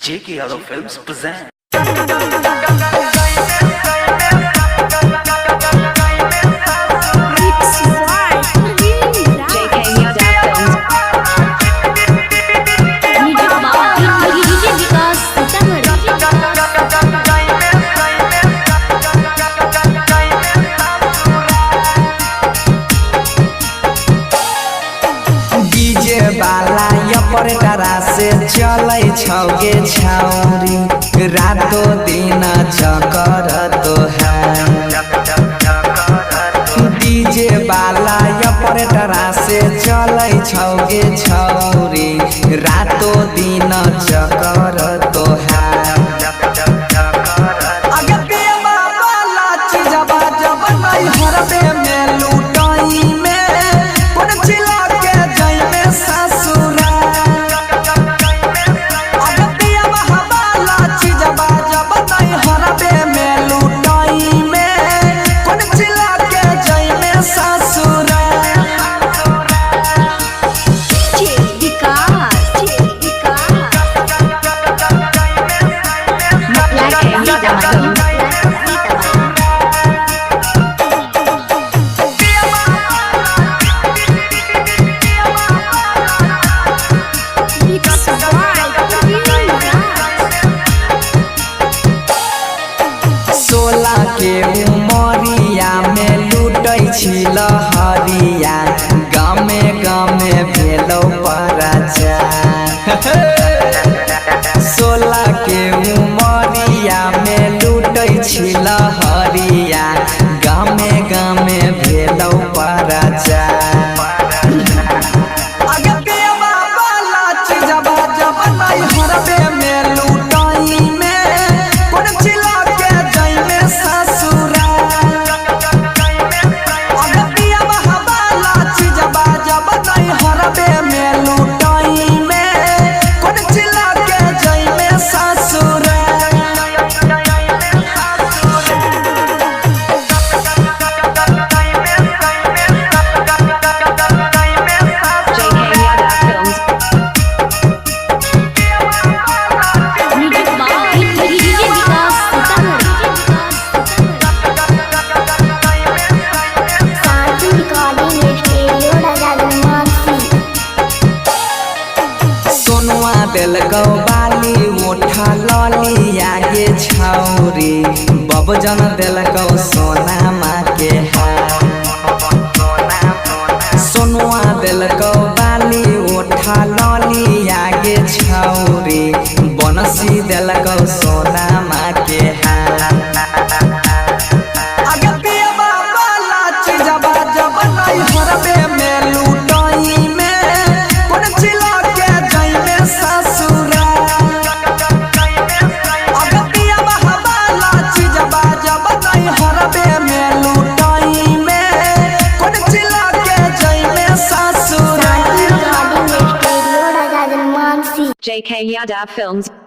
J.K. Yadav Films present. बाला ऑपरेटरा से चलै छौगे छौरी रातो दिन चकर तो है डीजे बाला ऑपरेटरा से चलै छौगे छौरी रातो दिन चकर तो है अगे बेमा वाला चीजबा जब नहीं हरबे में लूटाई में कोन चिल्ला के जाई में ससुरा अगे बेमा वाला चीजबा जब नहीं हरबे में लूटाई में कोन चिल्ला के जाई में ससुरा के उमरिया में लूटै छी लहरिया गामे गामे भेलौ पराचा 16 के उमरिया में लूटै छी लहरिया गामे गामे भेलौ पराचा अगे बेमा वाला चीजबा जब नहीं हरबे में लूटाई में कोन चिल्ला के जाई में ससुरा अगे बेमा वाला चीजबा जब नहीं हरबे में लूटाई में कोन चिल्ला के जाई में ससुरा देलकौ बाली मोठा लली आगे छौरी बबजन देलकौ सोना माँ के सोनुआ देलकौ बाली मोठा लली आगे छौरी बनसी देलकौ सोना माँ के अगे बेमा वाला चीजबा जब नहीं हरबे में लूटाई में कोन चिल्ला के जाई में ससुरा अगे बेमा वाला चीजबा जब नहीं हरबे में लूटाई में कोन चिल्ला के जाई में ससुरा J.K. Yadav Films